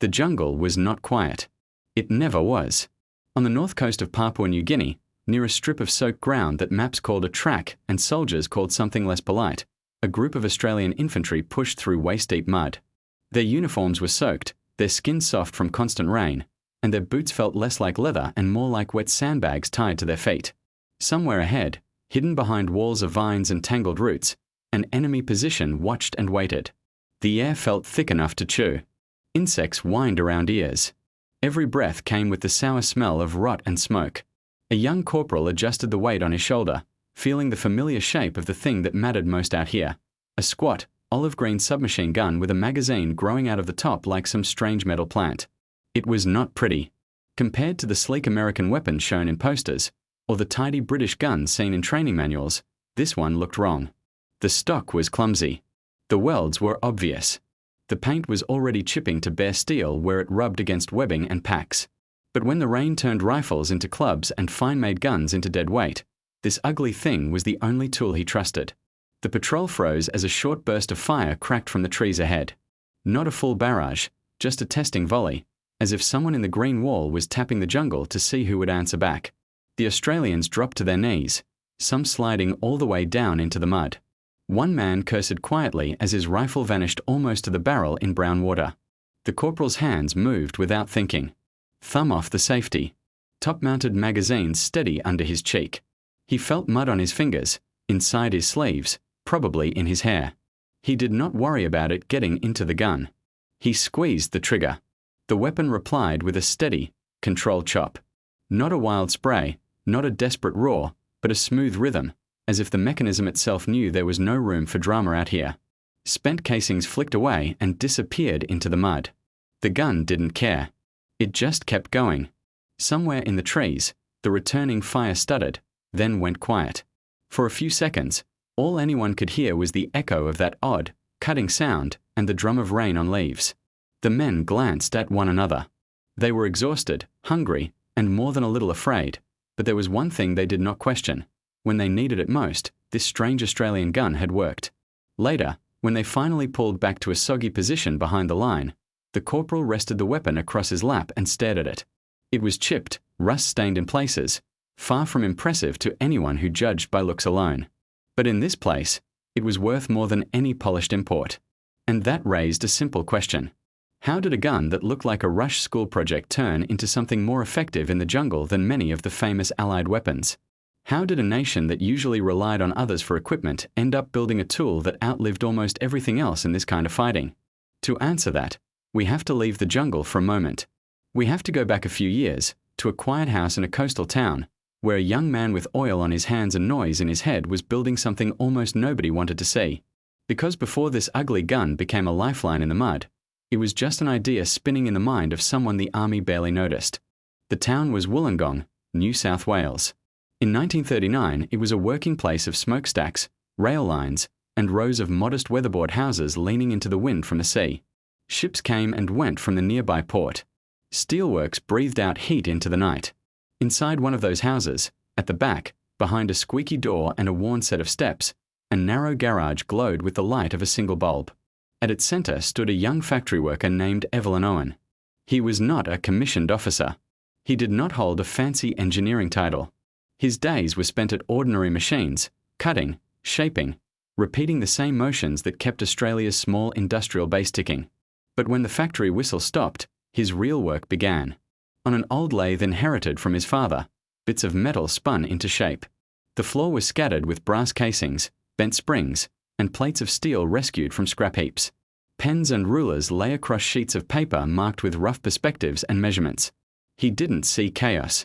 The jungle was not quiet. It never was. On the north coast of Papua New Guinea, near a strip of soaked ground that maps called a track and soldiers called something less polite, a group of Australian infantry pushed through waist-deep mud. Their uniforms were soaked, their skin soft from constant rain, and their boots felt less like leather and more like wet sandbags tied to their feet. Somewhere ahead, hidden behind walls of vines and tangled roots, an enemy position watched and waited. The air felt thick enough to chew. Insects whined around ears. Every breath came with the sour smell of rot and smoke. A young corporal adjusted the weight on his shoulder, feeling the familiar shape of the thing that mattered most out here. A squat, olive-green submachine gun with a magazine growing out of the top like some strange metal plant. It was not pretty. Compared to the sleek American weapons shown in posters, or the tidy British guns seen in training manuals, this one looked wrong. The stock was clumsy. The welds were obvious. The paint was already chipping to bare steel where it rubbed against webbing and packs. But when the rain turned rifles into clubs and fine-made guns into dead weight, this ugly thing was the only tool he trusted. The patrol froze as a short burst of fire cracked from the trees ahead. Not a full barrage, just a testing volley, as if someone in the green wall was tapping the jungle to see who would answer back. The Australians dropped to their knees, some sliding all the way down into the mud. One man cursed quietly as his rifle vanished almost to the barrel in brown water. The corporal's hands moved without thinking. Thumb off the safety. Top-mounted magazine steady under his cheek. He felt mud on his fingers, inside his sleeves, probably in his hair. He did not worry about it getting into the gun. He squeezed the trigger. The weapon replied with a steady, controlled chop. Not a wild spray, not a desperate roar, but a smooth rhythm, as if the mechanism itself knew there was no room for drama out here. Spent casings flicked away and disappeared into the mud. The gun didn't care. It just kept going. Somewhere in the trees, the returning fire stuttered, then went quiet. For a few seconds, all anyone could hear was the echo of that odd, cutting sound and the drum of rain on leaves. The men glanced at one another. They were exhausted, hungry, and more than a little afraid, but there was one thing they did not question. When they needed it most, this strange Australian gun had worked. Later, when they finally pulled back to a soggy position behind the line, the corporal rested the weapon across his lap and stared at it. It was chipped, rust-stained in places, far from impressive to anyone who judged by looks alone. But in this place, it was worth more than any polished import. And that raised a simple question. How did a gun that looked like a rush school project turn into something more effective in the jungle than many of the famous Allied weapons? How did a nation that usually relied on others for equipment end up building a tool that outlived almost everything else in this kind of fighting? To answer that, we have to leave the jungle for a moment. We have to go back a few years, to a quiet house in a coastal town, where a young man with oil on his hands and noise in his head was building something almost nobody wanted to see. Because before this ugly gun became a lifeline in the mud, it was just an idea spinning in the mind of someone the army barely noticed. The town was Wollongong, New South Wales. In 1939, it was a working place of smokestacks, rail lines, and rows of modest weatherboard houses leaning into the wind from the sea. Ships came and went from the nearby port. Steelworks breathed out heat into the night. Inside one of those houses, at the back, behind a squeaky door and a worn set of steps, a narrow garage glowed with the light of a single bulb. At its center stood a young factory worker named Evelyn Owen. He was not a commissioned officer. He did not hold a fancy engineering title. His days were spent at ordinary machines, cutting, shaping, repeating the same motions that kept Australia's small industrial base ticking. But when the factory whistle stopped, his real work began. On an old lathe inherited from his father, bits of metal spun into shape. The floor was scattered with brass casings, bent springs, and plates of steel rescued from scrap heaps. Pens and rulers lay across sheets of paper marked with rough perspectives and measurements. He didn't see chaos.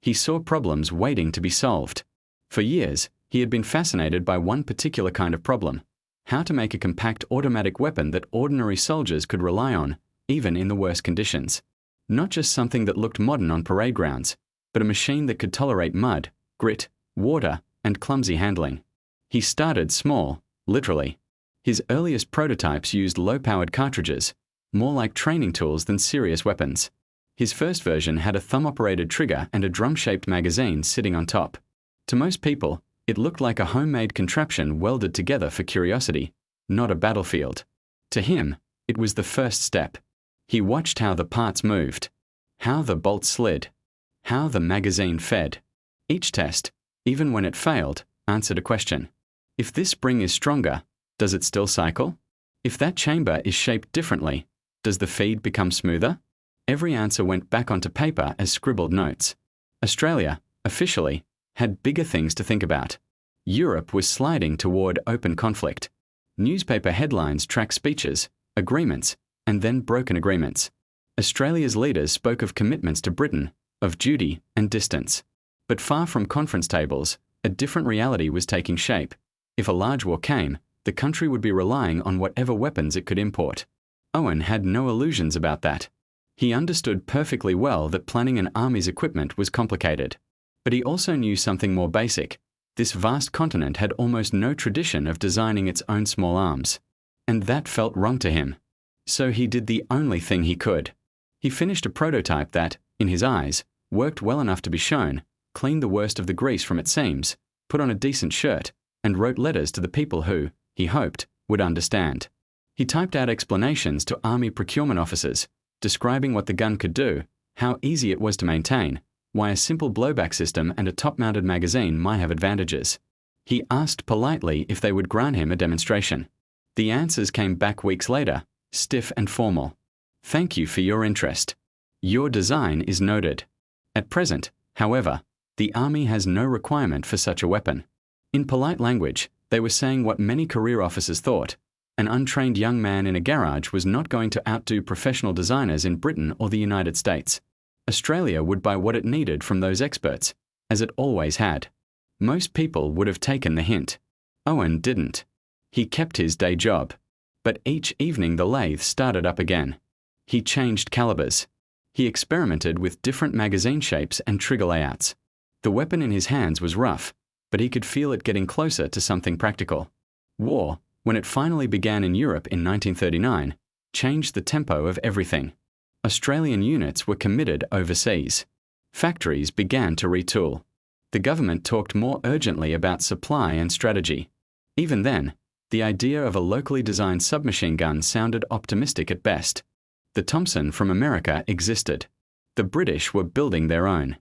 He saw problems waiting to be solved. For years, he had been fascinated by one particular kind of problem: how to make a compact automatic weapon that ordinary soldiers could rely on, even in the worst conditions. Not just something that looked modern on parade grounds, but a machine that could tolerate mud, grit, water, and clumsy handling. He started small, literally. His earliest prototypes used low-powered cartridges, more like training tools than serious weapons. His first version had a thumb-operated trigger and a drum-shaped magazine sitting on top. To most people, it looked like a homemade contraption welded together for curiosity, not a battlefield. To him, it was the first step. He watched how the parts moved, how the bolts slid, how the magazine fed. Each test, even when it failed, answered a question. If this spring is stronger, does it still cycle? If that chamber is shaped differently, does the feed become smoother? Every answer went back onto paper as scribbled notes. Australia, officially, had bigger things to think about. Europe was sliding toward open conflict. Newspaper headlines tracked speeches, agreements, and then broken agreements. Australia's leaders spoke of commitments to Britain, of duty and distance. But far from conference tables, a different reality was taking shape. If a large war came, the country would be relying on whatever weapons it could import. Owen had no illusions about that. He understood perfectly well that planning an army's equipment was complicated. But he also knew something more basic. This vast continent had almost no tradition of designing its own small arms. And that felt wrong to him. So he did the only thing he could. He finished a prototype that, in his eyes, worked well enough to be shown, cleaned the worst of the grease from its seams, put on a decent shirt, and wrote letters to the people who, he hoped, would understand. He typed out explanations to army procurement officers, describing what the gun could do, how easy it was to maintain, why a simple blowback system and a top-mounted magazine might have advantages. He asked politely if they would grant him a demonstration. The answers came back weeks later, stiff and formal. Thank you for your interest. Your design is noted. At present, however, the Army has no requirement for such a weapon. In polite language, they were saying what many career officers thought. An untrained young man in a garage was not going to outdo professional designers in Britain or the United States. Australia would buy what it needed from those experts, as it always had. Most people would have taken the hint. Owen didn't. He kept his day job. But each evening the lathe started up again. He changed calibers. He experimented with different magazine shapes and trigger layouts. The weapon in his hands was rough, but he could feel it getting closer to something practical. War, when it finally began in Europe in 1939, changed the tempo of everything. Australian units were committed overseas. Factories began to retool. The government talked more urgently about supply and strategy. Even then, the idea of a locally designed submachine gun sounded optimistic at best. The Thompson from America existed. The British were building their own.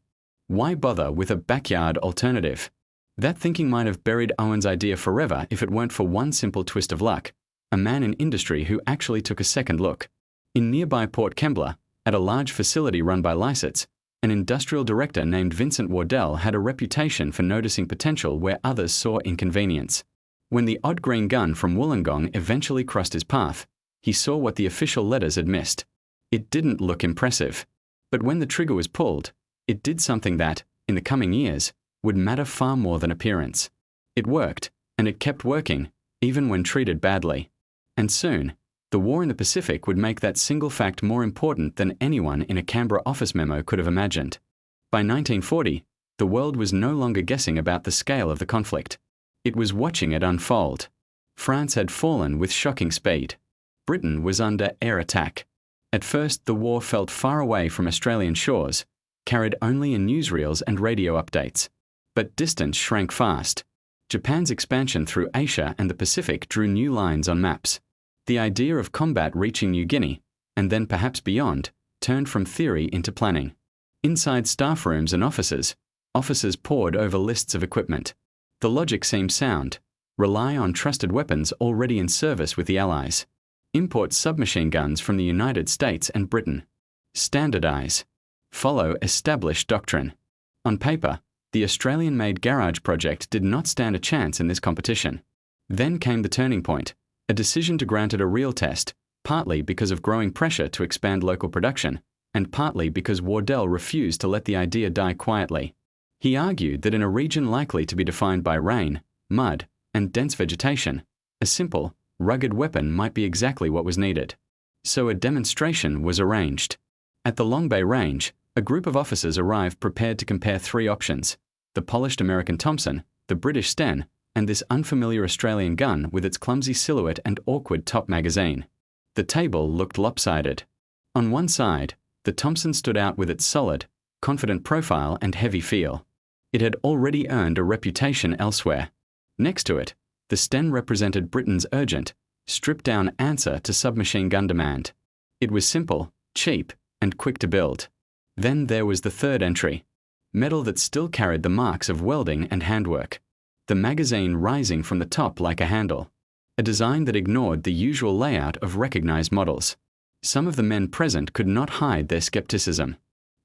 Why bother with a backyard alternative? That thinking might have buried Owen's idea forever if it weren't for one simple twist of luck, a man in industry who actually took a second look. In nearby Port Kembla, at a large facility run by Lysets, an industrial director named Vincent Wardell had a reputation for noticing potential where others saw inconvenience. When the odd green gun from Wollongong eventually crossed his path, he saw what the official letters had missed. It didn't look impressive. But when the trigger was pulled, it did something that, in the coming years, would matter far more than appearance. It worked, and it kept working, even when treated badly. And soon, the war in the Pacific would make that single fact more important than anyone in a Canberra office memo could have imagined. By 1940, the world was no longer guessing about the scale of the conflict. It was watching it unfold. France had fallen with shocking speed. Britain was under air attack. At first, the war felt far away from Australian shores, carried only in newsreels and radio updates. But distance shrank fast. Japan's expansion through Asia and the Pacific drew new lines on maps. The idea of combat reaching New Guinea, and then perhaps beyond, turned from theory into planning. Inside staff rooms and offices, officers pored over lists of equipment. The logic seemed sound. Rely on trusted weapons already in service with the Allies. Import submachine guns from the United States and Britain. Standardize. Follow established doctrine. On paper, the Australian-made Garage project did not stand a chance in this competition. Then came the turning point, a decision to grant it a real test, partly because of growing pressure to expand local production, and partly because Wardell refused to let the idea die quietly. He argued that in a region likely to be defined by rain, mud, and dense vegetation, a simple, rugged weapon might be exactly what was needed. So a demonstration was arranged. At the Long Bay Range, a group of officers arrived prepared to compare three options: the polished American Thompson, the British Sten, and this unfamiliar Australian gun with its clumsy silhouette and awkward top magazine. The table looked lopsided. On one side, the Thompson stood out with its solid, confident profile and heavy feel. It had already earned a reputation elsewhere. Next to it, the Sten represented Britain's urgent, stripped-down answer to submachine gun demand. It was simple, cheap, and quick to build. Then there was the third entry, metal that still carried the marks of welding and handwork. The magazine rising from the top like a handle. A design that ignored the usual layout of recognized models. Some of the men present could not hide their skepticism.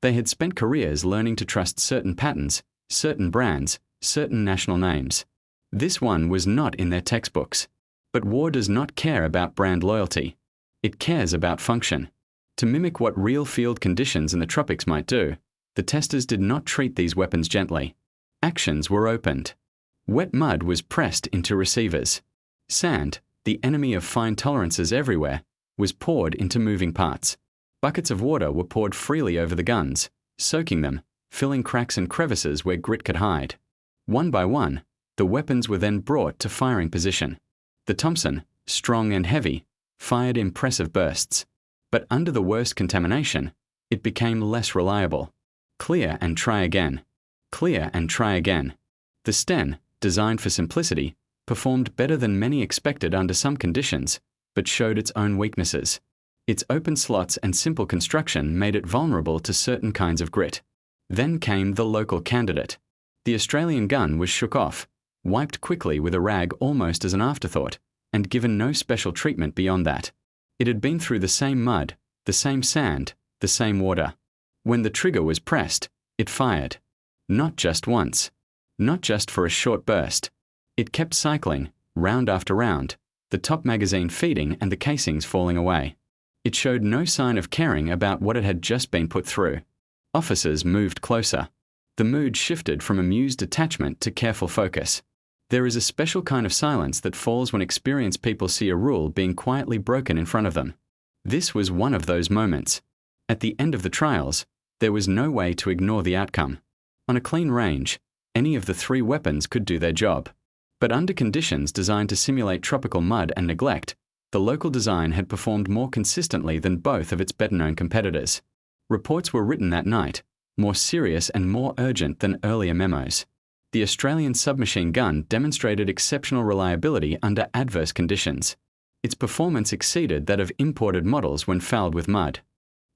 They had spent careers learning to trust certain patterns, certain brands, certain national names. This one was not in their textbooks. But war does not care about brand loyalty. It cares about function. To mimic what real field conditions in the tropics might do, the testers did not treat these weapons gently. Actions were opened. Wet mud was pressed into receivers. Sand, the enemy of fine tolerances everywhere, was poured into moving parts. Buckets of water were poured freely over the guns, soaking them, filling cracks and crevices where grit could hide. One by one, the weapons were then brought to firing position. The Thompson, strong and heavy, fired impressive bursts. But under the worst contamination, it became less reliable. Clear and try again. Clear and try again. The Sten, designed for simplicity, performed better than many expected under some conditions, but showed its own weaknesses. Its open slots and simple construction made it vulnerable to certain kinds of grit. Then came the local candidate. The Australian gun was shook off, wiped quickly with a rag almost as an afterthought, and given no special treatment beyond that. It had been through the same mud, the same sand, the same water. When the trigger was pressed, it fired. Not just once. Not just for a short burst. It kept cycling, round after round, the top magazine feeding and the casings falling away. It showed no sign of caring about what it had just been put through. Officers moved closer. The mood shifted from amused detachment to careful focus. There is a special kind of silence that falls when experienced people see a rule being quietly broken in front of them. This was one of those moments. At the end of the trials, there was no way to ignore the outcome. On a clean range, any of the three weapons could do their job. But under conditions designed to simulate tropical mud and neglect, the local design had performed more consistently than both of its better-known competitors. Reports were written that night, more serious and more urgent than earlier memos. The Australian submachine gun demonstrated exceptional reliability under adverse conditions. Its performance exceeded that of imported models when fouled with mud,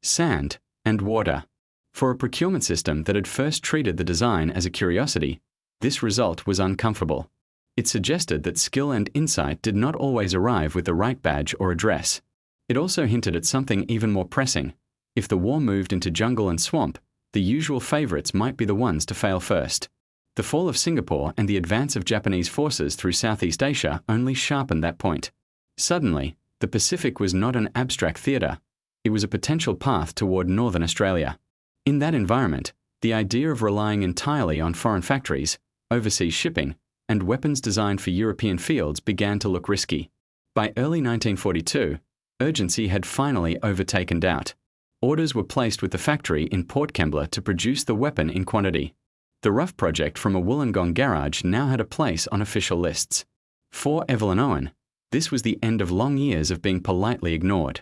sand, and water. For a procurement system that had first treated the design as a curiosity, this result was uncomfortable. It suggested that skill and insight did not always arrive with the right badge or address. It also hinted at something even more pressing. If the war moved into jungle and swamp, the usual favourites might be the ones to fail first. The fall of Singapore and the advance of Japanese forces through Southeast Asia only sharpened that point. Suddenly, the Pacific was not an abstract theatre. It was a potential path toward Northern Australia. In that environment, the idea of relying entirely on foreign factories, overseas shipping, and weapons designed for European fields began to look risky. By early 1942, urgency had finally overtaken doubt. Orders were placed with the factory in Port Kembla to produce the weapon in quantity. The rough project from a Wollongong garage now had a place on official lists. For Evelyn Owen, this was the end of long years of being politely ignored.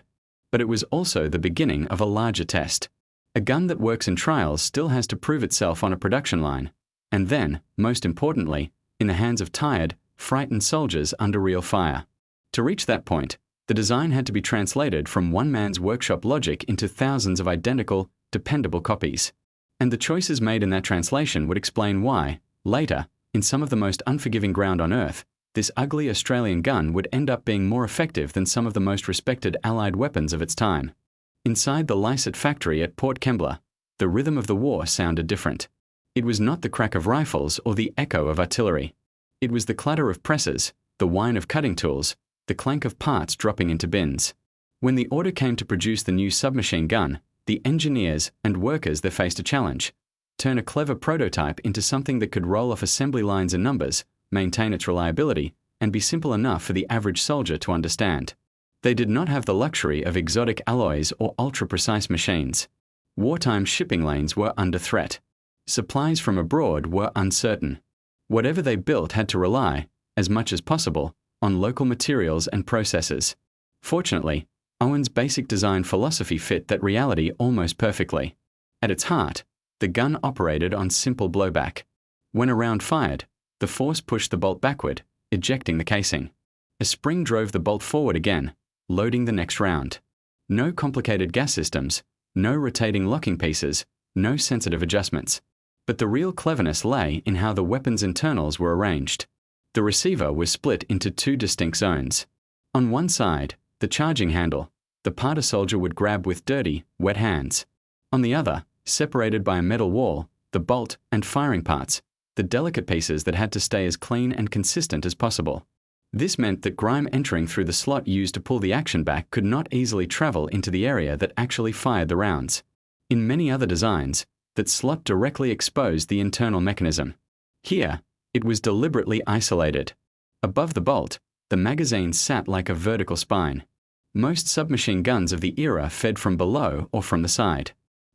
But it was also the beginning of a larger test. A gun that works in trials still has to prove itself on a production line, and then, most importantly, in the hands of tired, frightened soldiers under real fire. To reach that point, the design had to be translated from one man's workshop logic into thousands of identical, dependable copies. And the choices made in that translation would explain why, later, in some of the most unforgiving ground on Earth, this ugly Australian gun would end up being more effective than some of the most respected Allied weapons of its time. Inside the Lycett factory at Port Kembla, the rhythm of the war sounded different. It was not the crack of rifles or the echo of artillery. It was the clatter of presses, the whine of cutting tools, the clank of parts dropping into bins. When the order came to produce the new submachine gun, the engineers and workers there faced a challenge: turn a clever prototype into something that could roll off assembly lines and numbers, maintain its reliability, and be simple enough for the average soldier to understand. They did not have the luxury of exotic alloys or ultra-precise machines. Wartime shipping lanes were under threat. Supplies from abroad were uncertain. Whatever they built had to rely, as much as possible, on local materials and processes. Fortunately, Owen's basic design philosophy fit that reality almost perfectly. At its heart, the gun operated on simple blowback. When a round fired, the force pushed the bolt backward, ejecting the casing. A spring drove the bolt forward again, loading the next round. No complicated gas systems, no rotating locking pieces, no sensitive adjustments. But the real cleverness lay in how the weapon's internals were arranged. The receiver was split into two distinct zones. On one side, the charging handle, the part a soldier would grab with dirty, wet hands. On the other, separated by a metal wall, the bolt and firing parts, the delicate pieces that had to stay as clean and consistent as possible. This meant that grime entering through the slot used to pull the action back could not easily travel into the area that actually fired the rounds. In many other designs, that slot directly exposed the internal mechanism. Here, it was deliberately isolated. Above the bolt, the magazine sat like a vertical spine. Most submachine guns of the era fed from below or from the side.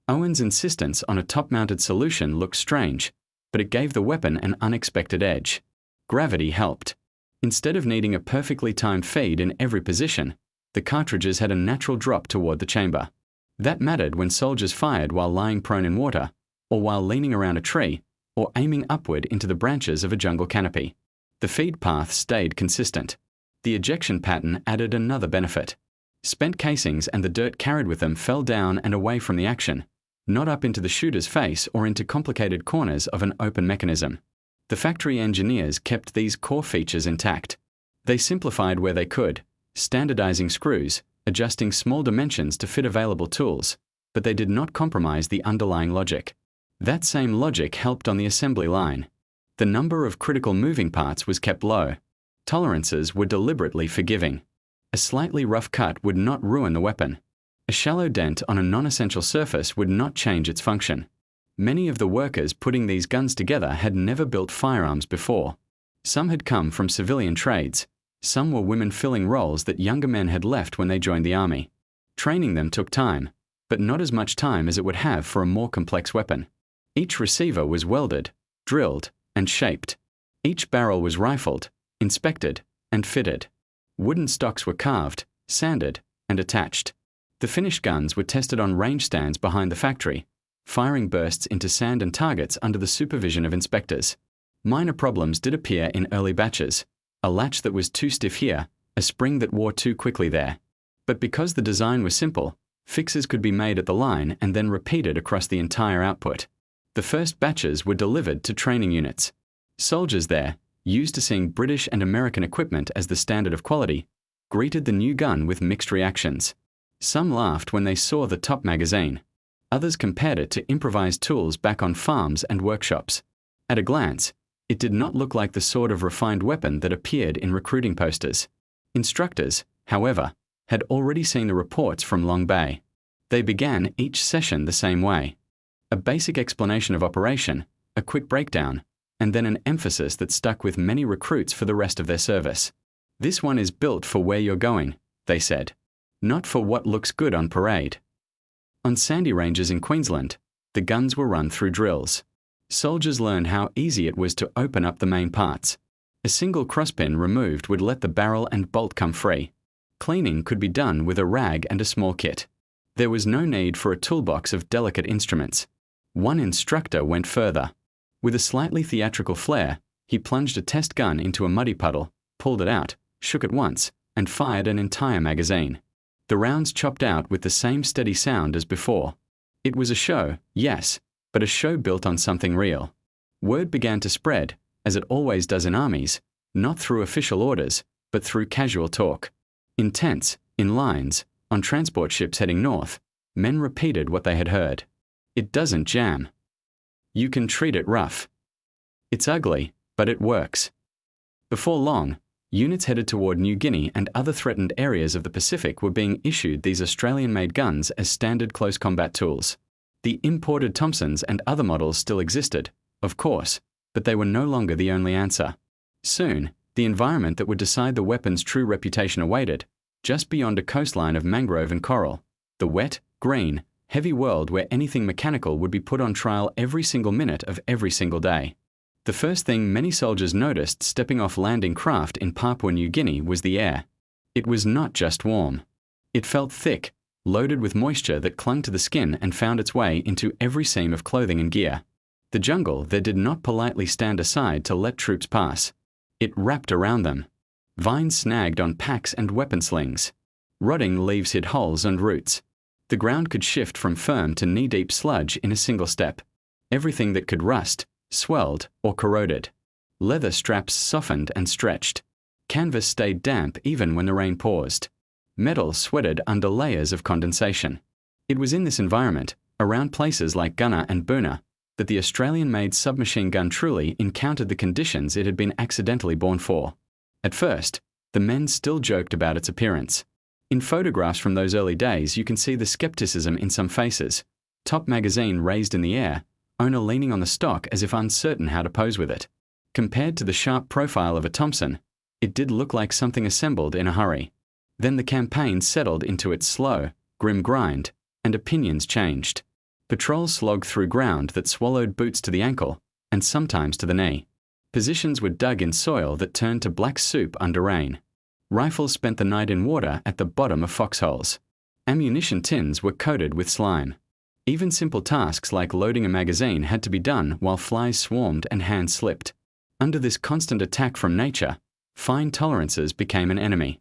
Owen's insistence on a top-mounted solution looked strange, but it gave the weapon an unexpected edge. Gravity helped. Instead of needing a perfectly timed feed in every position, the cartridges had a natural drop toward the chamber. That mattered when soldiers fired while lying prone in water, or while leaning around a tree, or aiming upward into the branches of a jungle canopy. The feed path stayed consistent. The ejection pattern added another benefit. Spent casings and the dirt carried with them fell down and away from the action, not up into the shooter's face or into complicated corners of an open mechanism. The factory engineers kept these core features intact. They simplified where they could, standardizing screws, adjusting small dimensions to fit available tools, but they did not compromise the underlying logic. That same logic helped on the assembly line. The number of critical moving parts was kept low. Tolerances were deliberately forgiving. A slightly rough cut would not ruin the weapon. A shallow dent on a non-essential surface would not change its function. Many of the workers putting these guns together had never built firearms before. Some had come from civilian trades. Some were women filling roles that younger men had left when they joined the army. Training them took time, but not as much time as it would have for a more complex weapon. Each receiver was welded, drilled, and shaped. Each barrel was rifled, inspected, and fitted. Wooden stocks were carved, sanded, and attached. The finished guns were tested on range stands behind the factory, firing bursts into sand and targets under the supervision of inspectors. Minor problems did appear in early batches. A latch that was too stiff here, a spring that wore too quickly there. But because the design was simple, fixes could be made at the line and then repeated across the entire output. The first batches were delivered to training units. Soldiers there, used to seeing British and American equipment as the standard of quality, greeted the new gun with mixed reactions. Some laughed when they saw the top magazine. Others compared it to improvised tools back on farms and workshops. At a glance, it did not look like the sort of refined weapon that appeared in recruiting posters. Instructors, however, had already seen the reports from Long Bay. They began each session the same way. A basic explanation of operation, a quick breakdown, and then an emphasis that stuck with many recruits for the rest of their service. "This one is built for where you're going," they said, "not for what looks good on parade." On sandy ranges in Queensland, the guns were run through drills. Soldiers learned how easy it was to open up the main parts. A single crosspin removed would let the barrel and bolt come free. Cleaning could be done with a rag and a small kit. There was no need for a toolbox of delicate instruments. One instructor went further. With a slightly theatrical flair, he plunged a test gun into a muddy puddle, pulled it out, shook it once, and fired an entire magazine. The rounds chopped out with the same steady sound as before. It was a show, yes, but a show built on something real. Word began to spread, as it always does in armies, not through official orders, but through casual talk. In tents, in lines, on transport ships heading north, men repeated what they had heard. "It doesn't jam. You can treat it rough. It's ugly, but it works." Before long, units headed toward New Guinea and other threatened areas of the Pacific were being issued these Australian-made guns as standard close combat tools. The imported Thompsons and other models still existed, of course, but they were no longer the only answer. Soon, the environment that would decide the weapon's true reputation awaited, just beyond a coastline of mangrove and coral, the wet, green, heavy world where anything mechanical would be put on trial every single minute of every single day. The first thing many soldiers noticed stepping off landing craft in Papua New Guinea was the air. It was not just warm. It felt thick, loaded with moisture that clung to the skin and found its way into every seam of clothing and gear. The jungle there did not politely stand aside to let troops pass. It wrapped around them. Vines snagged on packs and weapon slings. Rotting leaves hid holes and roots. The ground could shift from firm to knee-deep sludge in a single step. Everything that could rust, swelled, or corroded. Leather straps softened and stretched. Canvas stayed damp even when the rain paused. Metal sweated under layers of condensation. It was in this environment, around places like Gunner and Boonah, that the Australian-made submachine gun truly encountered the conditions it had been accidentally born for. At first, the men still joked about its appearance. In photographs from those early days, you can see the skepticism in some faces. Top magazine raised in the air, owner leaning on the stock as if uncertain how to pose with it. Compared to the sharp profile of a Thompson, it did look like something assembled in a hurry. Then the campaign settled into its slow, grim grind, and opinions changed. Patrols slogged through ground that swallowed boots to the ankle, and sometimes to the knee. Positions were dug in soil that turned to black soup under rain. Rifles spent the night in water at the bottom of foxholes. Ammunition tins were coated with slime. Even simple tasks like loading a magazine had to be done while flies swarmed and hands slipped. Under this constant attack from nature, fine tolerances became an enemy.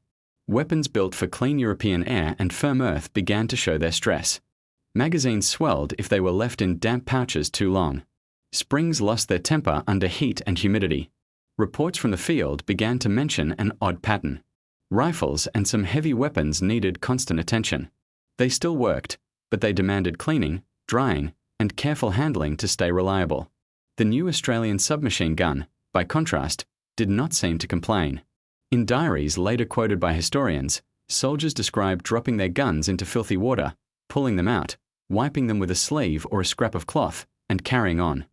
Weapons built for clean European air and firm earth began to show their stress. Magazines swelled if they were left in damp pouches too long. Springs lost their temper under heat and humidity. Reports from the field began to mention an odd pattern. Rifles and some heavy weapons needed constant attention. They still worked, but they demanded cleaning, drying, and careful handling to stay reliable. The new Australian submachine gun, by contrast, did not seem to complain. In diaries later quoted by historians, soldiers described dropping their guns into filthy water, pulling them out, wiping them with a sleeve or a scrap of cloth, and carrying on.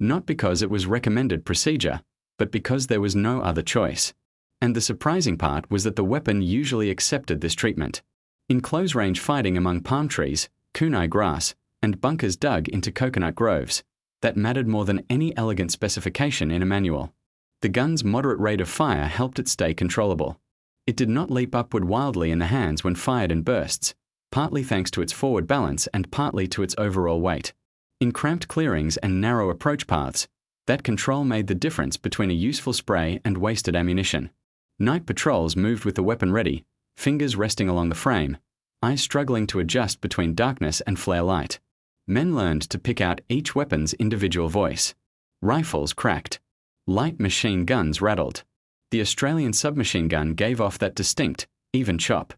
Not because it was recommended procedure, but because there was no other choice. And the surprising part was that the weapon usually accepted this treatment. In close-range fighting among palm trees, kunai grass, and bunkers dug into coconut groves, that mattered more than any elegant specification in a manual. The gun's moderate rate of fire helped it stay controllable. It did not leap upward wildly in the hands when fired in bursts, partly thanks to its forward balance and partly to its overall weight. In cramped clearings and narrow approach paths, that control made the difference between a useful spray and wasted ammunition. Night patrols moved with the weapon ready, fingers resting along the frame, eyes struggling to adjust between darkness and flare light. Men learned to pick out each weapon's individual voice. Rifles cracked. Light machine guns rattled. The Australian submachine gun gave off that distinct, even chop.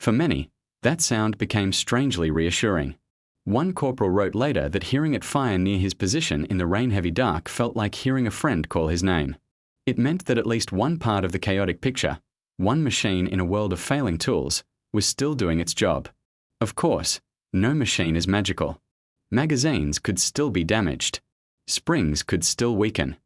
For many, that sound became strangely reassuring. One corporal wrote later that hearing it fire near his position in the rain-heavy dark felt like hearing a friend call his name. It meant that at least one part of the chaotic picture, one machine in a world of failing tools, was still doing its job. Of course, no machine is magical. Magazines could still be damaged. Springs could still weaken.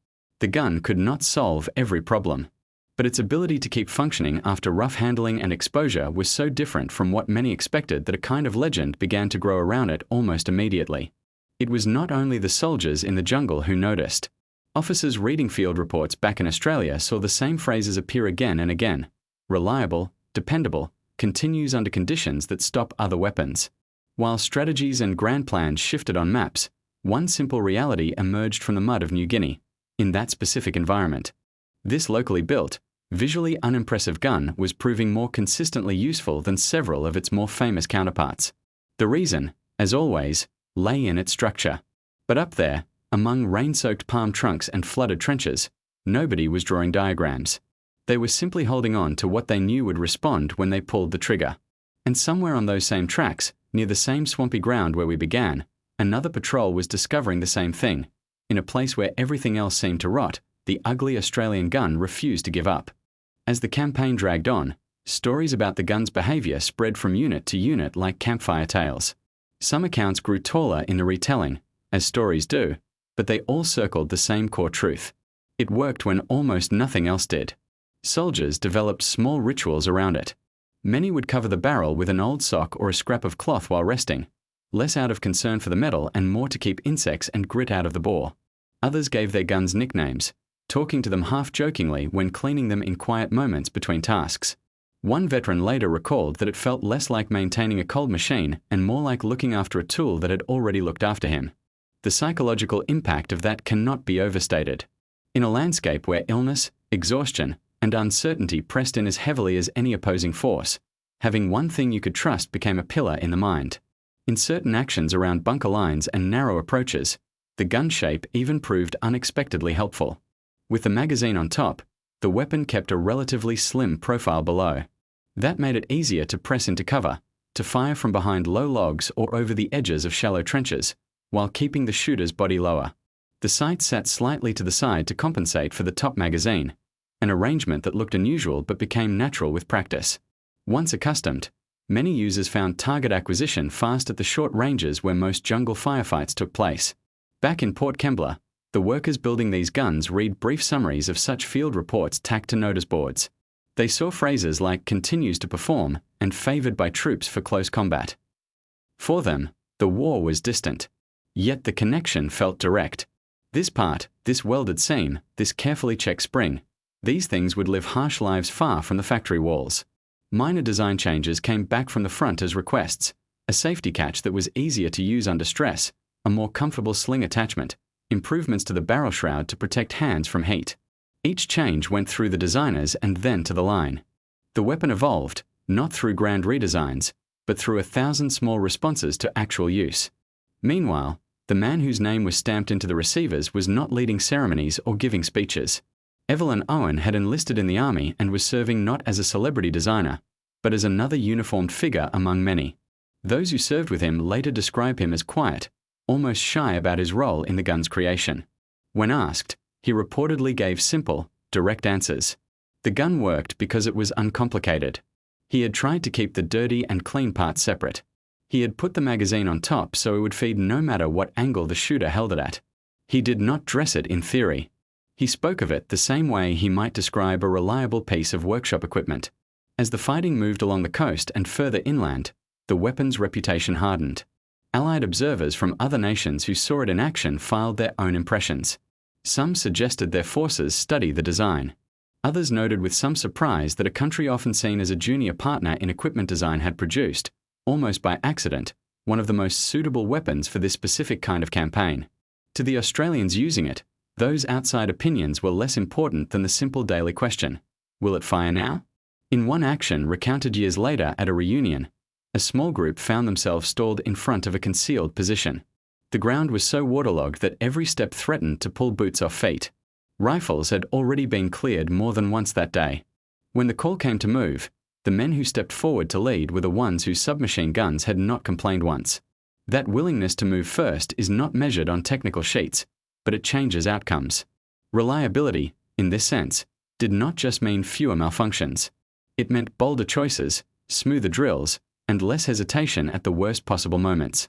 The gun could not solve every problem. But its ability to keep functioning after rough handling and exposure was so different from what many expected that a kind of legend began to grow around it almost immediately. It was not only the soldiers in the jungle who noticed. Officers reading field reports back in Australia saw the same phrases appear again and again. Reliable, dependable, continues under conditions that stop other weapons. While strategies and grand plans shifted on maps, one simple reality emerged from the mud of New Guinea, in that specific environment. This locally built, visually unimpressive gun was proving more consistently useful than several of its more famous counterparts. The reason, as always, lay in its structure. But up there, among rain-soaked palm trunks and flooded trenches, nobody was drawing diagrams. They were simply holding on to what they knew would respond when they pulled the trigger. And somewhere on those same tracks, near the same swampy ground where we began, another patrol was discovering the same thing. In a place where everything else seemed to rot, the ugly Australian gun refused to give up. As the campaign dragged on, stories about the gun's behavior spread from unit to unit like campfire tales. Some accounts grew taller in the retelling, as stories do, but they all circled the same core truth. It worked when almost nothing else did. Soldiers developed small rituals around it. Many would cover the barrel with an old sock or a scrap of cloth while resting, less out of concern for the metal and more to keep insects and grit out of the bore. Others gave their guns nicknames, talking to them half-jokingly when cleaning them in quiet moments between tasks. One veteran later recalled that it felt less like maintaining a cold machine and more like looking after a tool that had already looked after him. The psychological impact of that cannot be overstated. In a landscape where illness, exhaustion, and uncertainty pressed in as heavily as any opposing force, Having one thing you could trust became a pillar in the mind. In certain actions around bunker lines and narrow approaches, the gun shape even proved unexpectedly helpful. With the magazine on top, the weapon kept a relatively slim profile below. That made it easier to press into cover, to fire from behind low logs or over the edges of shallow trenches, while keeping the shooter's body lower. The sight sat slightly to the side to compensate for the top magazine, an arrangement that looked unusual but became natural with practice. Once accustomed, many users found target acquisition fast at the short ranges where most jungle firefights took place. Back in Port Kembla, the workers building these guns read brief summaries of such field reports tacked to notice boards. They saw phrases like "continues to perform" and "favored by troops for close combat." For them, the war was distant. Yet the connection felt direct. This part, this welded seam, this carefully checked spring, these things would live harsh lives far from the factory walls. Minor design changes came back from the front as requests: a safety catch that was easier to use under stress, a more comfortable sling attachment, improvements to the barrel shroud to protect hands from heat. Each change went through the designers and then to the line. The weapon evolved, not through grand redesigns, but through 1,000 small responses to actual use. Meanwhile, the man whose name was stamped into the receivers was not leading ceremonies or giving speeches. Evelyn Owen had enlisted in the army and was serving not as a celebrity designer, but as another uniformed figure among many. Those who served with him later describe him as quiet, almost shy about his role in the gun's creation. When asked, he reportedly gave simple, direct answers. The gun worked because it was uncomplicated. He had tried to keep the dirty and clean parts separate. He had put the magazine on top so it would feed no matter what angle the shooter held it at. He did not dress it in theory. He spoke of it the same way he might describe a reliable piece of workshop equipment. As the fighting moved along the coast and further inland, the weapon's reputation hardened. Allied observers from other nations who saw it in action filed their own impressions. Some suggested their forces study the design. Others noted with some surprise that a country often seen as a junior partner in equipment design had produced, almost by accident, one of the most suitable weapons for this specific kind of campaign. To the Australians using it, those outside opinions were less important than the simple daily question: will it fire now? In one action recounted years later at a reunion, a small group found themselves stalled in front of a concealed position. The ground was so waterlogged that every step threatened to pull boots off feet. Rifles had already been cleared more than once that day. When the call came to move, the men who stepped forward to lead were the ones whose submachine guns had not complained once. That willingness to move first is not measured on technical sheets, but it changes outcomes. Reliability, in this sense, did not just mean fewer malfunctions. It meant bolder choices, smoother drills, and less hesitation at the worst possible moments.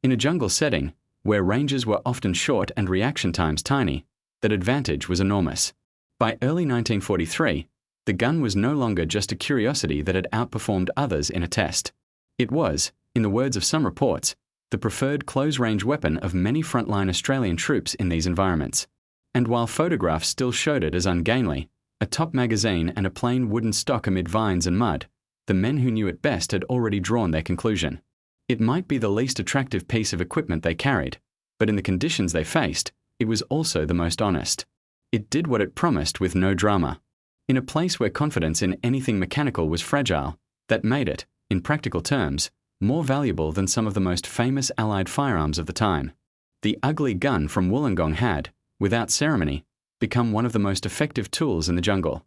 In a jungle setting, where ranges were often short and reaction times tiny, that advantage was enormous. By early 1943, the gun was no longer just a curiosity that had outperformed others in a test. It was, in the words of some reports, the preferred close-range weapon of many frontline Australian troops in these environments. And while photographs still showed it as ungainly, a top magazine and a plain wooden stock amid vines and mud, the men who knew it best had already drawn their conclusion. It might be the least attractive piece of equipment they carried, but in the conditions they faced, it was also the most honest. It did what it promised with no drama. In a place where confidence in anything mechanical was fragile, that made it, in practical terms, more valuable than some of the most famous Allied firearms of the time. The ugly gun from Wollongong had, without ceremony, become one of the most effective tools in the jungle.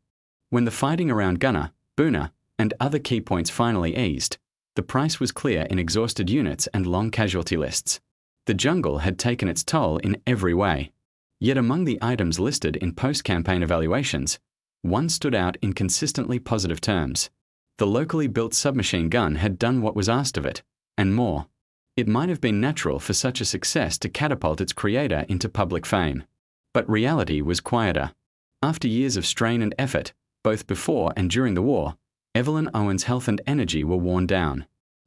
When the fighting around Gunner, Boona, and other key points finally eased, the price was clear in exhausted units and long casualty lists. The jungle had taken its toll in every way. Yet among the items listed in post-campaign evaluations, one stood out in consistently positive terms. The locally built submachine gun had done what was asked of it, and more. It might have been natural for such a success to catapult its creator into public fame. But reality was quieter. After years of strain and effort, both before and during the war, Evelyn Owen's health and energy were worn down.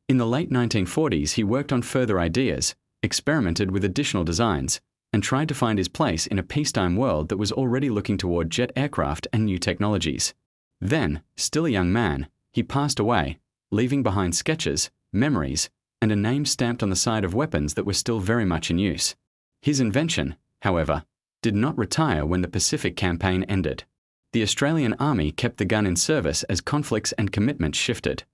In the late 1940s, he worked on further ideas, experimented with additional designs, and tried to find his place in a peacetime world that was already looking toward jet aircraft and new technologies. Then, still a young man, he passed away, leaving behind sketches, memories, and a name stamped on the side of weapons that were still very much in use. His invention, however, did not retire when the Pacific campaign ended. The Australian Army kept the gun in service as conflicts and commitments shifted.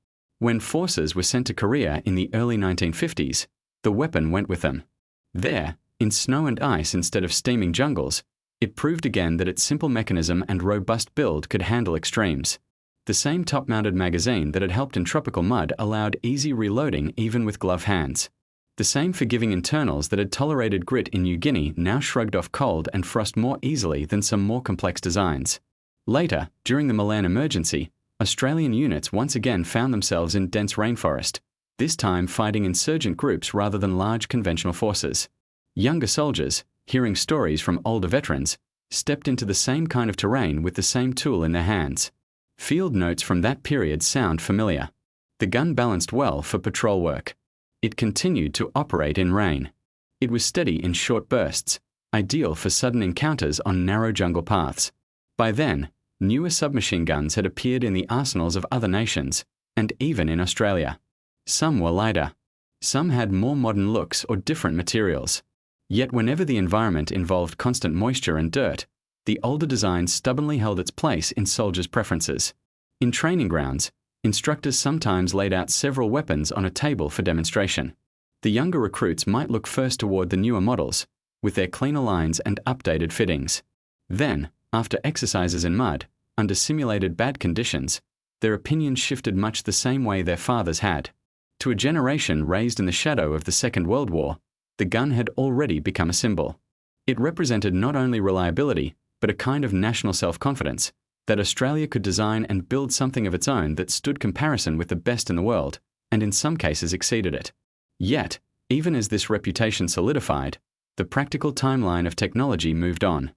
When forces were sent to Korea in the early 1950s, the weapon went with them. There, in snow and ice instead of steaming jungles, it proved again that its simple mechanism and robust build could handle extremes. The same top-mounted magazine that had helped in tropical mud allowed easy reloading even with gloved hands. The same forgiving internals that had tolerated grit in New Guinea now shrugged off cold and frost more easily than some more complex designs. Later, during the Milan emergency, Australian units once again found themselves in dense rainforest, this time fighting insurgent groups rather than large conventional forces. Younger soldiers, hearing stories from older veterans, stepped into the same kind of terrain with the same tool in their hands. Field notes from that period sound familiar. The gun balanced well for patrol work. It continued to operate in rain. It was steady in short bursts, ideal for sudden encounters on narrow jungle paths. By then, newer submachine guns had appeared in the arsenals of other nations, and even in Australia. Some were lighter. Some had more modern looks or different materials. Yet whenever the environment involved constant moisture and dirt, the older design stubbornly held its place in soldiers' preferences. In training grounds, instructors sometimes laid out several weapons on a table for demonstration. The younger recruits might look first toward the newer models, with their cleaner lines and updated fittings. Then, after exercises in mud, under simulated bad conditions, their opinions shifted much the same way their fathers had. To a generation raised in the shadow of the Second World War, the gun had already become a symbol. It represented not only reliability, but a kind of national self-confidence, that Australia could design and build something of its own that stood comparison with the best in the world, and in some cases exceeded it. Yet, even as this reputation solidified, the practical timeline of technology moved on.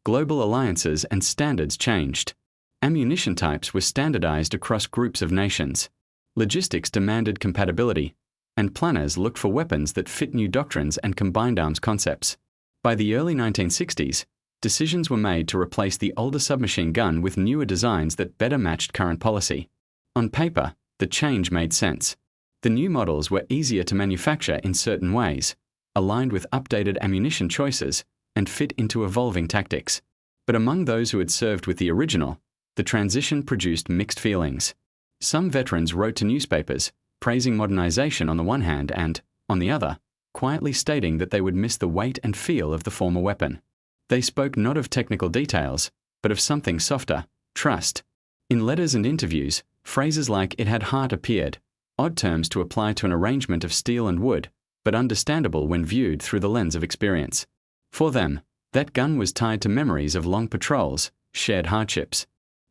Global alliances and standards changed. Ammunition types were standardized across groups of nations. Logistics demanded compatibility, and planners looked for weapons that fit new doctrines and combined arms concepts. By the early 1960s, decisions were made to replace the older submachine gun with newer designs that better matched current policy. On paper, the change made sense. The new models were easier to manufacture in certain ways, aligned with updated ammunition choices, and fit into evolving tactics. But among those who had served with the original, the transition produced mixed feelings. Some veterans wrote to newspapers, praising modernization on the one hand and, on the other, quietly stating that they would miss the weight and feel of the former weapon. They spoke not of technical details, but of something softer, trust. In letters and interviews, phrases like "it had heart" appeared, odd terms to apply to an arrangement of steel and wood, but understandable when viewed through the lens of experience. For them, that gun was tied to memories of long patrols, shared hardships,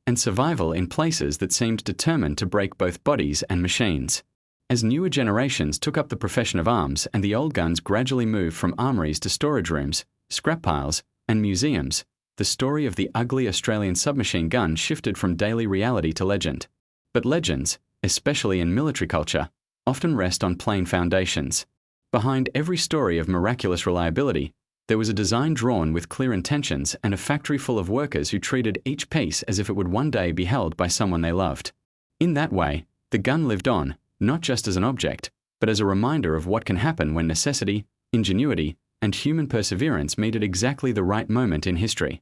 and survival in places that seemed determined to break both bodies and machines. As newer generations took up the profession of arms and the old guns gradually moved from armories to storage rooms, scrap piles, and museums, the story of the ugly Australian submachine gun shifted from daily reality to legend. But legends, especially in military culture, often rest on plain foundations. Behind every story of miraculous reliability, there was a design drawn with clear intentions and a factory full of workers who treated each piece as if it would one day be held by someone they loved. In that way, the gun lived on, not just as an object, but as a reminder of what can happen when necessity, ingenuity, and human perseverance meet at exactly the right moment in history.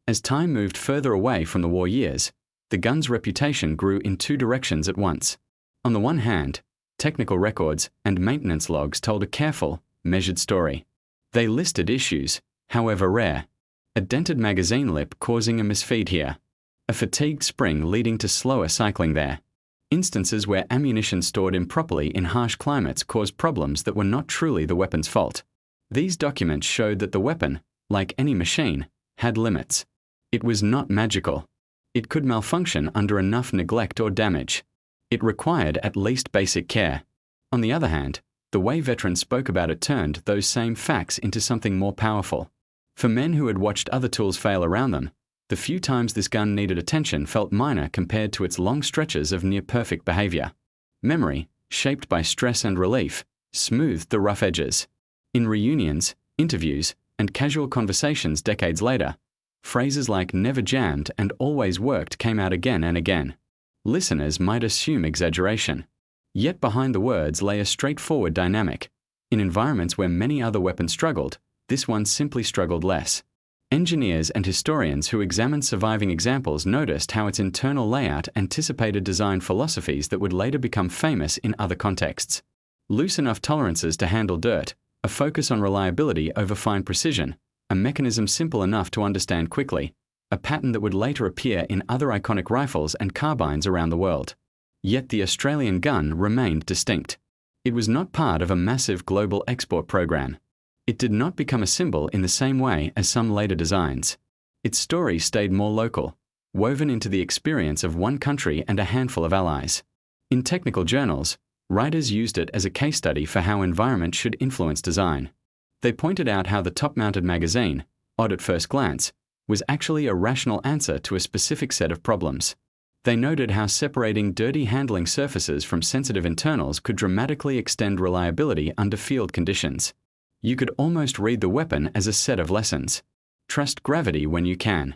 As time moved further away from the war years, the gun's reputation grew in two directions at once. On the one hand, technical records and maintenance logs told a careful, measured story. They listed issues, however rare. A dented magazine lip causing a misfeed here. A fatigued spring leading to slower cycling there. Instances where ammunition stored improperly in harsh climates caused problems that were not truly the weapon's fault. These documents showed that the weapon, like any machine, had limits. It was not magical. It could malfunction under enough neglect or damage. It required at least basic care. On the other hand, the way veterans spoke about it turned those same facts into something more powerful. For men who had watched other tools fail around them, the few times this gun needed attention felt minor compared to its long stretches of near-perfect behavior. Memory, shaped by stress and relief, smoothed the rough edges. In reunions, interviews, and casual conversations decades later, phrases like "never jammed" and "always worked" came out again and again. Listeners might assume exaggeration. Yet behind the words lay a straightforward dynamic. In environments where many other weapons struggled, this one simply struggled less. Engineers and historians who examined surviving examples noticed how its internal layout anticipated design philosophies that would later become famous in other contexts. Loose enough tolerances to handle dirt, a focus on reliability over fine precision, a mechanism simple enough to understand quickly, a pattern that would later appear in other iconic rifles and carbines around the world. Yet the Australian gun remained distinct. It was not part of a massive global export program. It did not become a symbol in the same way as some later designs. Its story stayed more local, woven into the experience of one country and a handful of allies. In technical journals, writers used it as a case study for how environment should influence design. They pointed out how the top-mounted magazine, odd at first glance, was actually a rational answer to a specific set of problems. They noted how separating dirty handling surfaces from sensitive internals could dramatically extend reliability under field conditions. You could almost read the weapon as a set of lessons. Trust gravity when you can.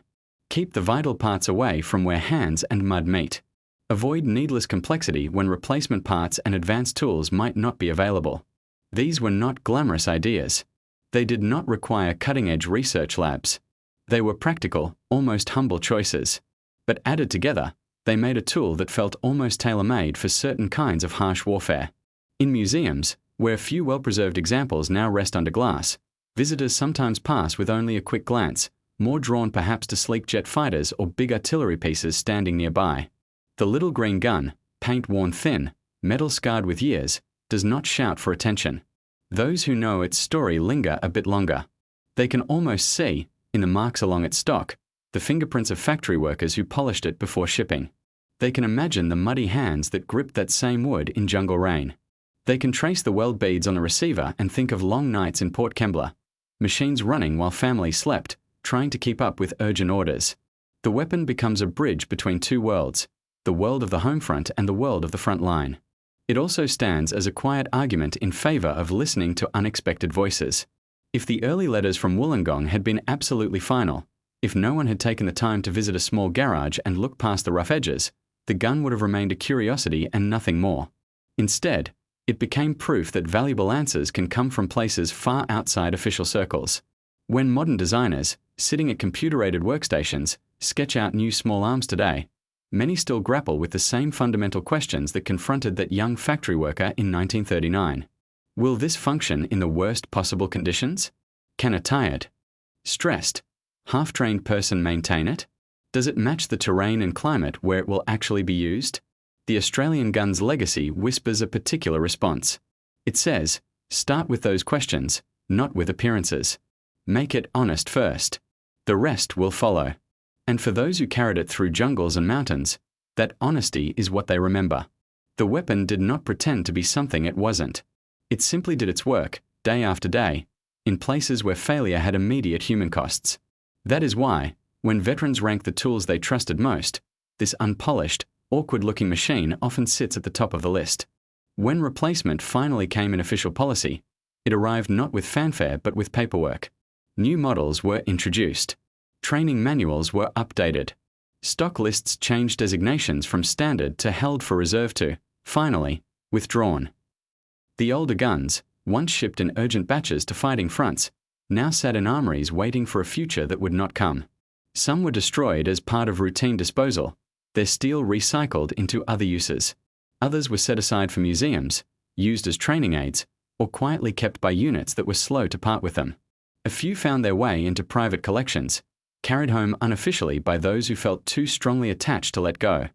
Keep the vital parts away from where hands and mud meet. Avoid needless complexity when replacement parts and advanced tools might not be available. These were not glamorous ideas. They did not require cutting-edge research labs. They were practical, almost humble choices. But added together, they made a tool that felt almost tailor-made for certain kinds of harsh warfare. In museums, where few well-preserved examples now rest under glass, visitors sometimes pass with only a quick glance, more drawn perhaps to sleek jet fighters or big artillery pieces standing nearby. The little green gun, paint worn thin, metal scarred with years, does not shout for attention. Those who know its story linger a bit longer. They can almost see, in the marks along its stock, the fingerprints of factory workers who polished it before shipping. They can imagine the muddy hands that gripped that same wood in jungle rain. They can trace the weld beads on the receiver and think of long nights in Port Kembla, machines running while families slept, trying to keep up with urgent orders. The weapon becomes a bridge between two worlds, the world of the home front and the world of the front line. It also stands as a quiet argument in favor of listening to unexpected voices. If the early letters from Wollongong had been absolutely final, if no one had taken the time to visit a small garage and look past the rough edges, the gun would have remained a curiosity and nothing more. Instead, it became proof that valuable answers can come from places far outside official circles. When modern designers, sitting at computer-aided workstations, sketch out new small arms today, many still grapple with the same fundamental questions that confronted that young factory worker in 1939. Will this function in the worst possible conditions? Can a tired, stressed, half-trained person maintain it? Does it match the terrain and climate where it will actually be used? The Australian gun's legacy whispers a particular response. It says, start with those questions, not with appearances. Make it honest first. The rest will follow. And for those who carried it through jungles and mountains, that honesty is what they remember. The weapon did not pretend to be something it wasn't. It simply did its work, day after day, in places where failure had immediate human costs. That is why, when veterans rank the tools they trusted most, this unpolished, awkward-looking machine often sits at the top of the list. When replacement finally came in official policy, it arrived not with fanfare but with paperwork. New models were introduced. Training manuals were updated. Stock lists changed designations from standard to held for reserve to, finally, withdrawn. The older guns, once shipped in urgent batches to fighting fronts, now sat in armories waiting for a future that would not come. Some were destroyed as part of routine disposal, their steel recycled into other uses. Others were set aside for museums, used as training aids, or quietly kept by units that were slow to part with them. A few found their way into private collections, carried home unofficially by those who felt too strongly attached to let go.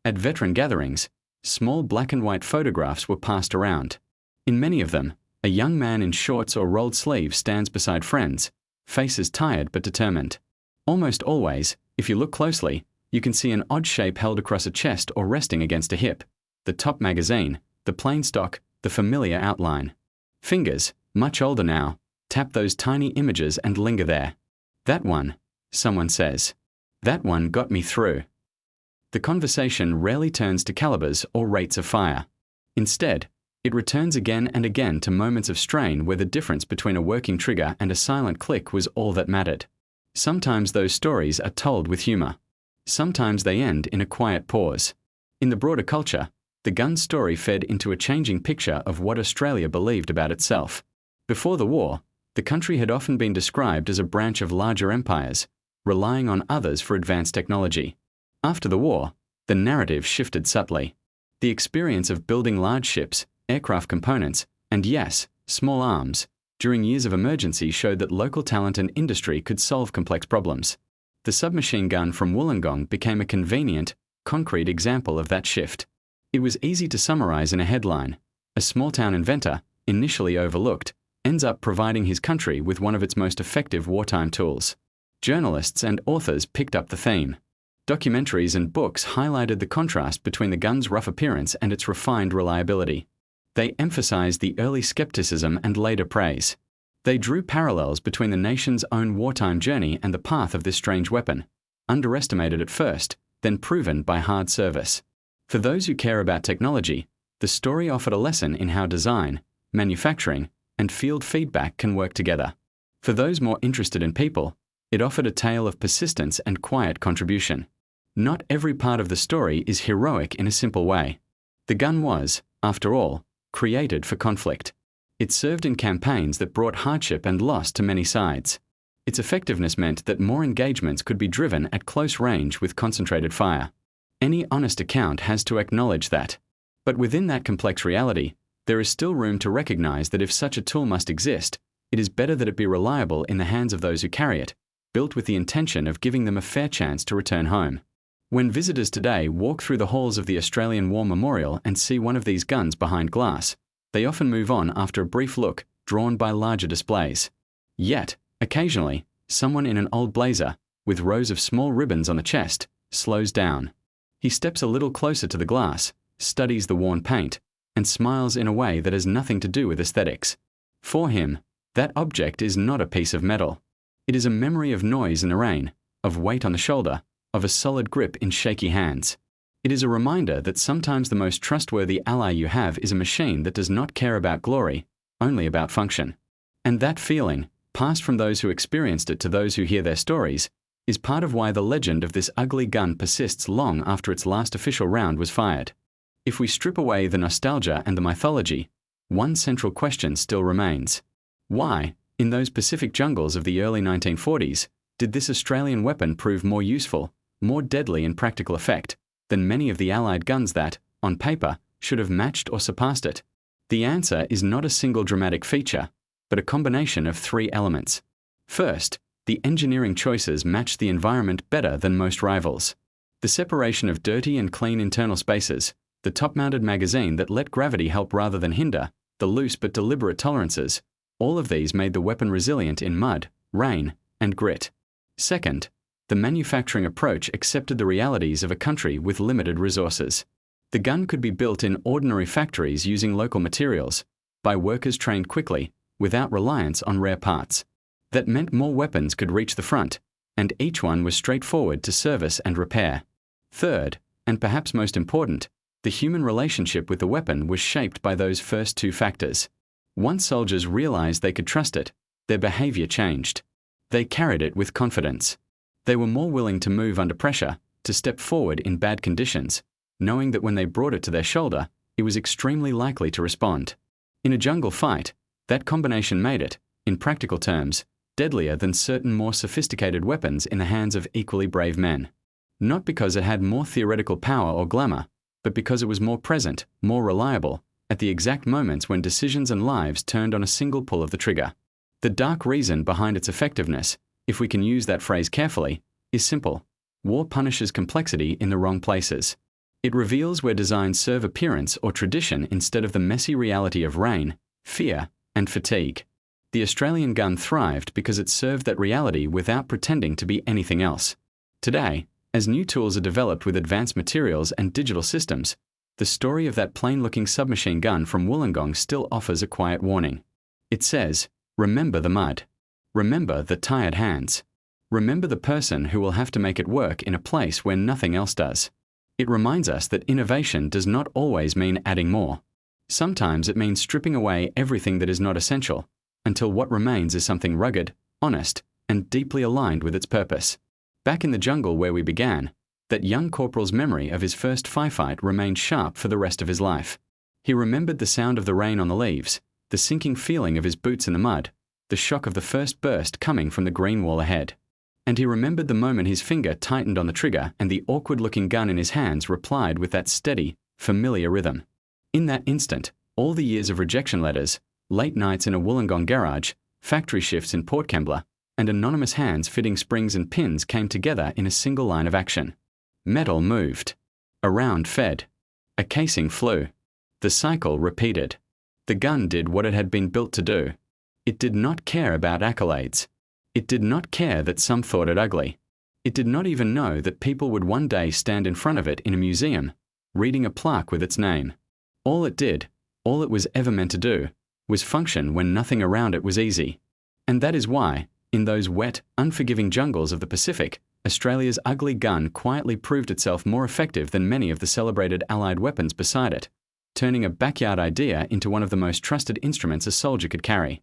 At veteran gatherings, small black and white photographs were passed around. In many of them, a young man in shorts or rolled sleeves stands beside friends, faces tired but determined. Almost always, if you look closely, you can see an odd shape held across a chest or resting against a hip, the top magazine, the plain stock, the familiar outline. Fingers, much older now, tap those tiny images and linger there. That one, someone says. That one got me through. The conversation rarely turns to calibers or rates of fire. Instead, it returns again and again to moments of strain where the difference between a working trigger and a silent click was all that mattered. Sometimes those stories are told with humor. Sometimes they end in a quiet pause. In the broader culture, the gun story fed into a changing picture of what Australia believed about itself. Before the war, The country had often been described as a branch of larger empires, relying on others for advanced technology. After the war, the narrative shifted subtly. The experience of building large ships, aircraft components, and yes, small arms, during years of emergency showed that local talent and industry could solve complex problems. The submachine gun from Wollongong became a convenient, concrete example of that shift. It was easy to summarize in a headline. A small-town inventor, initially overlooked, ends up providing his country with one of its most effective wartime tools. Journalists and authors picked up the theme. Documentaries and books highlighted the contrast between the gun's rough appearance and its refined reliability. They emphasized the early skepticism and later praise. They drew parallels between the nation's own wartime journey and the path of this strange weapon, underestimated at first, then proven by hard service. For those who care about technology, the story offered a lesson in how design, manufacturing, and field feedback can work together. For those more interested in people, it offered a tale of persistence and quiet contribution. Not every part of the story is heroic in a simple way. The gun was, after all, created for conflict. It served in campaigns that brought hardship and loss to many sides. Its effectiveness meant that more engagements could be driven at close range with concentrated fire. Any honest account has to acknowledge that. But within that complex reality, there is still room to recognize that if such a tool must exist, it is better that it be reliable in the hands of those who carry it, built with the intention of giving them a fair chance to return home. When visitors today walk through the halls of the Australian War Memorial and see one of these guns behind glass, they often move on after a brief look drawn by larger displays. Yet, occasionally, someone in an old blazer, with rows of small ribbons on the chest, slows down. He steps a little closer to the glass, studies the worn paint, and smiles in a way that has nothing to do with aesthetics. For him, that object is not a piece of metal. It is a memory of noise in the rain, of weight on the shoulder, of a solid grip in shaky hands. It is a reminder that sometimes the most trustworthy ally you have is a machine that does not care about glory, only about function. And that feeling, passed from those who experienced it to those who hear their stories, is part of why the legend of this ugly gun persists long after its last official round was fired. If we strip away the nostalgia and the mythology, one central question still remains. Why, in those Pacific jungles of the early 1940s, did this Australian weapon prove more useful, more deadly in practical effect, than many of the Allied guns that, on paper, should have matched or surpassed it? The answer is not a single dramatic feature, but a combination of three elements. First, the engineering choices matched the environment better than most rivals. The separation of dirty and clean internal spaces, the top-mounted magazine that let gravity help rather than hinder, the loose but deliberate tolerances, all of these made the weapon resilient in mud, rain, and grit. Second, the manufacturing approach accepted the realities of a country with limited resources. The gun could be built in ordinary factories using local materials, by workers trained quickly, without reliance on rare parts. That meant more weapons could reach the front, and each one was straightforward to service and repair. Third, and perhaps most important, the human relationship with the weapon was shaped by those first two factors. Once soldiers realized they could trust it, their behavior changed. They carried it with confidence. They were more willing to move under pressure, to step forward in bad conditions, knowing that when they brought it to their shoulder, it was extremely likely to respond. In a jungle fight, that combination made it, in practical terms, deadlier than certain more sophisticated weapons in the hands of equally brave men. Not because it had more theoretical power or glamour, but because it was more present, more reliable, at the exact moments when decisions and lives turned on a single pull of the trigger. The dark reason behind its effectiveness, if we can use that phrase carefully, is simple. War punishes complexity in the wrong places. It reveals where designs serve appearance or tradition instead of the messy reality of rain, fear, and fatigue. The Australian gun thrived because it served that reality without pretending to be anything else. Today, as new tools are developed with advanced materials and digital systems, the story of that plain-looking submachine gun from Wollongong still offers a quiet warning. It says, remember the mud. Remember the tired hands. Remember the person who will have to make it work in a place where nothing else does. It reminds us that innovation does not always mean adding more. Sometimes it means stripping away everything that is not essential, until what remains is something rugged, honest, and deeply aligned with its purpose. Back in the jungle where we began, that young corporal's memory of his first firefight remained sharp for the rest of his life. He remembered the sound of the rain on the leaves, the sinking feeling of his boots in the mud, the shock of the first burst coming from the green wall ahead. And he remembered the moment his finger tightened on the trigger and the awkward-looking gun in his hands replied with that steady, familiar rhythm. In that instant, all the years of rejection letters, late nights in a Wollongong garage, factory shifts in Port Kembla, and anonymous hands fitting springs and pins came together in a single line of action. Metal moved. A round fed. A casing flew. The cycle repeated. The gun did what it had been built to do. It did not care about accolades. It did not care that some thought it ugly. It did not even know that people would one day stand in front of it in a museum, reading a plaque with its name. All it did, all it was ever meant to do, was function when nothing around it was easy. And that is why, in those wet, unforgiving jungles of the Pacific, Australia's ugly gun quietly proved itself more effective than many of the celebrated Allied weapons beside it, turning a backyard idea into one of the most trusted instruments a soldier could carry.